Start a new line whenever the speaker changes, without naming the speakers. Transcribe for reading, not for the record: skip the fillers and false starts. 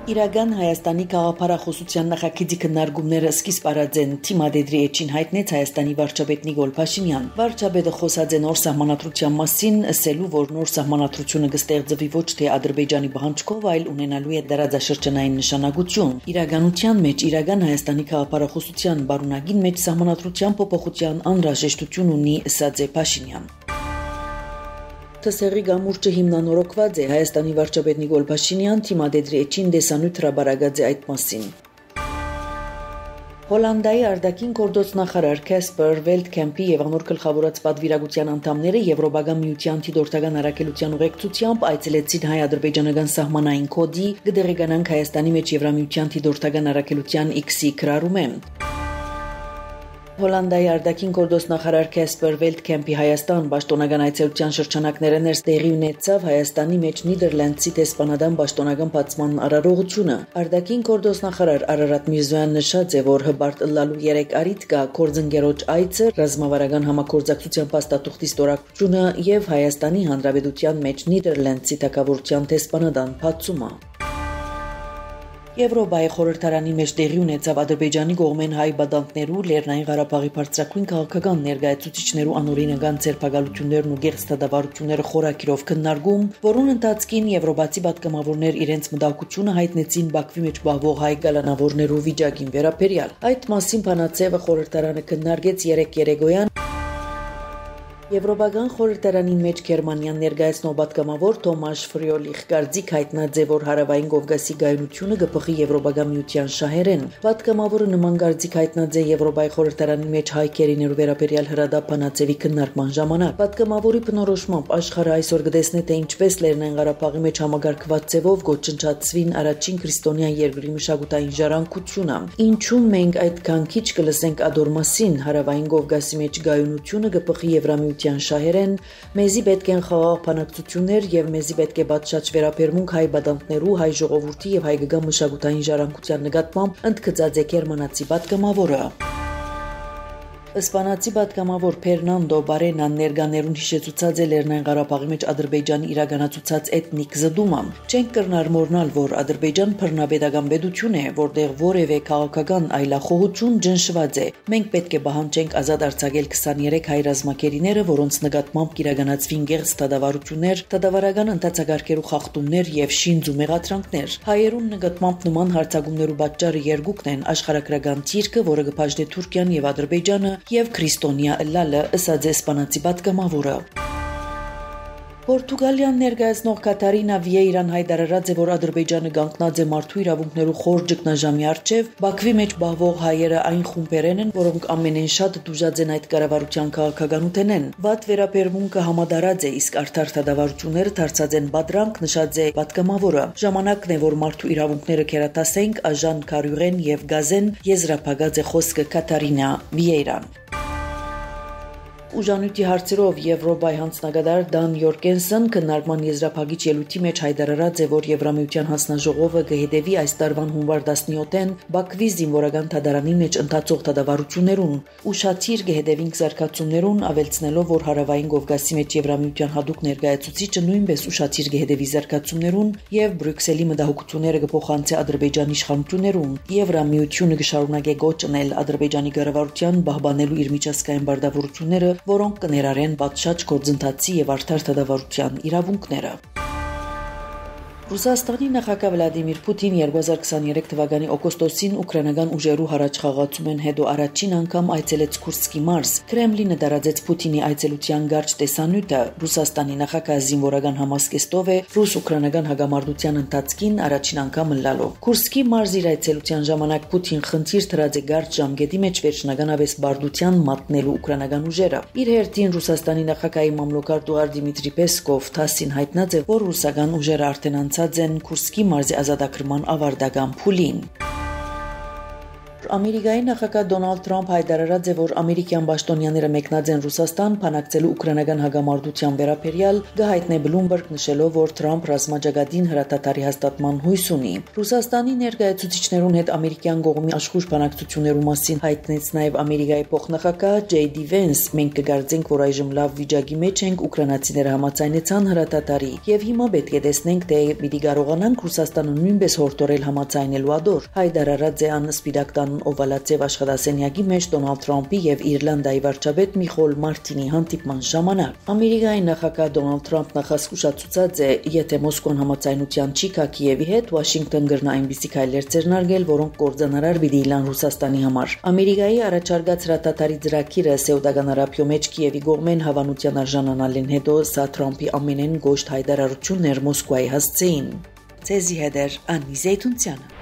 Իրական Հայաստանի գաղափարախոսության նախագծի քննարկումները սկիզբ արած են թիմադեդրի էջին հայտնեց Հայաստանի վարչապետ Նիկոլ Փաշինյան։ Վարչապետը խոսած է նոր սահմանադրության մասին, ասելու, որ նոր սահմանադրությունը կստեղծվի ոչ թե Ադրբեջանի պահանջքով, այլ ունենալու է դարաձաշրջանային նշանակություն։ Իրականության մեջ Իրական Հայաստանի գաղափարախոսության բարունագին մեջ սահմանադրության փոփոխության անհրաժեշտություն ունի, ասաց է Փաշինյան։ Թսերի գամուրջը հիմնանորոգված է Հայաստանի վարչապետ Նիկոլ Փաշինյան թիմադեդրի էջին դեսանյութ հրաբարացած է այդ մասին։ Հոլանդիայի արտաքին գործոստնախարար Քասպեր Վելտքեմպի եւ անոր գլխավորած պատվիրակության անդամները Եվրոպական միության դիտորդական առաքելության ուղեկցությամբ այցելեցին հայ-ադրբեջանական սահմանային կոդի գդերեգանանք Հայաստանի մեջ Եվրամիության դիտորդական առաքելության X-ի քրարումեն։ Հոլանդիայի արտաքին գործոստնախարար Քասպեր Վելտքեմպի Հայաստան պաշտոնական այցելության շրջանակները ներս տեղի ունեցավ Հայաստանի մեջ Նիդերլանդցի դեսպանատան պաշտոնական բացման արարողությունը։ Արտաքին գործոստնախարար Արարատ Միրզոյան նշած է, որ հբարտ ըլլալու 3 առիթ կա գործընկերոջ այցը, ռազմավարական համագործակցության փաստաթուղթի ստորագրությունը եւ Հայաստանի Հանրապետության մեջ Նիդերլանդցի թագավորության դեսպանատան բացումը։ Եվրոպայի խորհրդարանի մեջ տեղի ունեցավ Ադրբեջանի կողմեն հայ բադանտներու Լեռնային Ղարաբաղի բարձրակույն քաղաքական ներկայացուցիչներու անօրինական ձերբակալություններն ու գեղձդավարությունները խորակիրով քննարկում, որուն ընթացքին եվրոպացի պատգամավորներ իրենց մտահոգությունը հայտնեցին Բաքվի մեջ պահվող հայ գալանավորներու վիճակին վերաբերյալ։ Այդ մասին Փանացևը խորհրդարանը քննարկեց 3 երեկոյան Եվրոպական խորհրդարանի մեջ Գերմանիան ներկայացնող պատգամավոր Թոմաշ Ֆրիոլիխ կարծիք հայտնած է, որ հարավային Կովկասի գայունությունը կփխի Եվրոպական միության շահերեն։ Պատգամավորը նման կարծիք հայտնած է Եվրոպայի խորհրդարանի մեջ հայ կերիներու վերաբերյալ հրադապ Փանացևի քննարկման ժամանակ։ Պատգամավորի բնորոշմամբ աշխարհը այսօր կտեսնի, թե ինչպես Լեռնային Ղարաբաղի մեջ համագարկված ձևով գոչնչացվին առաջին քրիստոնյա երկրի մշակութային ժառանգությունը։ Ինչու մենք այդքան քիչ կլսենք ադոր մասին, հարավային Կովկասի մեջ գայունությունը կփխի Եվրամիության շահերեն, մեզի պետք են խաղաղ բանակցություններ եւ մեզի պետք է պատշաճ վերաբերմունք հայ բադանտներու, հայ ժողովրդի եւ հայկական մշակութային ժառանգության նկատմամբ ընդգծած է գերմանացի պատգամավորը։ Իսպանացի պատգամավոր Ֆերնանդո Բարենան ներկաներուն հիշեցուցած է Լեռնային Ղարաբաղի մեջ Ադրբեջանի իրականացուցած էթնիկ զդումը։ Չենք կրնարմորնալ, որ Ադրբեջան բռնապետական պետություն է, որտեղ որևէ քաղաքական այլախոհություն ճնշված է։ Մենք պետք է պահանջենք ազատ արձակել 23 հայ ռազմակերիները, որոնց նկատմամբ իրականացվին գեղձ դատավարություններ, դատավարական ընթացակարգերու խախտումներ եւ շինձ ու մեղադրանքներ։ Հայերուն նկատմամբ նման հարձակումներու պատճառը երկուքն են աշխարհագրական թիրքը, որը կփաժնի Թուրքիան եւ Ադրբեջանը եւ քրիստոնյա ըլլալը, ըսած է իսպանացի պատգամավորը։ Պորտուգալիան ներկայացնող Կատարինա Վիեյրան հայտարարած է, որ Ադրբեջանը կանգնած է մարդու իրավունքներու խոր ճգնաժամի առջև, Բաքվի մեջ պահվող հայերը այն խումբերեն են, որոնք ամենեն շատ դուժած են այդ կառավարության քաղաքականութենեն։ Վատ վերաբերմունքը համադարած է, իսկ արդար դատավարությունները դարձած են բադրանք, նշած է պատգամավորը։ Ժամանակն է, որ մարդու իրավունքները քերատասենք, Աժան Քարյուրեն եւ Գազեն, եզրափակած է խոսքը Կատարինա Վիեյրան։ Ուժանույթի հարցերով Եվրոպայի հանձնագետար Դան Յորկենսեն քննարկման եզրափակիչ ելույթի մեջ հայտարարած է, որ Եվրամիության հանձնաժողովը կհետևի այս տարվան հունվար 17-ին Բաքվի զինվորական թադարանի մեջ ընթացող դատավարություններուն։ Ուշադիր կհետևին զարգացումներուն, ավելցնելով, որ հարավային Կովկասի մեջ Եվրամիության հատուկ ներկայացուցիչը նույնպես ուշադիր կհետևի զարգացումներուն եւ Բրյուսելի մտահոգությունները կփոխանցի Ադրբեջանի իշխանություններուն։ Եվրամիությունը կշարունակի գոչնել Ադրբեջանի կառավարության պահպանելու իր միջազգային բարդավորությունները, որոնք կներառեն պատշաճ գործընթացի եւ արդար դատավարության իրավունքները։ Ռուսաստանի նախագահ Վլադիմիր Պուտին 2023 թվականի օգոստոսին ուկրաինական ուժերու հառաչխաղացումեն հետո առաջին անգամ այցելեց Քուրսկի մարզ։ Կրեմլինը տարածեց Պուտինի այցելության կարճ տեսանյութը։ Ռուսաստանի նախագահ զինվորական համասկեստով է ռուս-ուկրաինական հագամարտության ընթացքին առաջին անգամ ըլլալով։ Քուրսկի մարզ իր այցելության ժամանակ Պուտին խնդիր դրած է կարճ ժամկետի մեջ վերջնականապես բարդության մատնելու ուկրաինական ուժերը։ Իր հերթին Ռուսաստանի նախագահի մամլոքարտուղար Դիմիտրի Պեսկով ՏԱՍ-ին հայտնած է, որ ռուսական ուժերը արդեն են Քուրսկի մարզի ազատագրման ավարտական փուլին։ Ամերիկայի նախագահ Դոնալդ Թրամփ հայտարարած է, որ ամերիկյան պաշտոնյաները մեկնած են Ռուսաստան փանակցելու ուկրաինական հագամարտության վերաբերյալ, գահիտնե Bloomberg նշելով, որ Թրամփ ռազմաճակատին հրատատարի հաստատման հույս ունի։ Ռուսաստանի ներկայացուցիչներուն հետ ամերիկյան կողմի աշխուժ բանակցություններու մասին հայտնեց նաև Ամերիկայի փոխնախագահ J.D. Vance. Մենք կգարձենք, որ այժմ լավ վիճակի մեջ ենք, ուկրաինացիները համաձայնեցան հրատատարի, եւ հիմա պետք է տեսնենք, թե պիտի կարողանանք Ռուսաստանը նույնպես հորդորել համաձայնելու ադոր։ Հայտարարած է ան Սպիտակ տանն օվալացիվ աշխատասենյակի մեջ Դոնալդ Թրամփի եւ Իռլանդիայի վարչապետ Միխոլ Մարտինի հանդիպման ժամանակ։ Ամերիկայի նախագահ Դոնալդ Թրամփն նախազգուշացուցած է, եթե Մոսկվան համաձայնության չի գա Կիևի հետ, Վաշինգտոն կրնա այնպիսի քայլեր ձեռնարկել, որոնք կործանարար պիտի լան Ռուսաստանի համար։ Ամերիկայի առաջարկած հրատատարի ծրագիրը Սեուդական Արաբիո մեջ Կիևի կողմեն հավանության արժանանալին հետո սա Թրամփի ամենեն գոշտ հայտարարությունն էր Մոսկվայի հասցեին։ Ցեզի հետ Անի Զեյթունցյանը։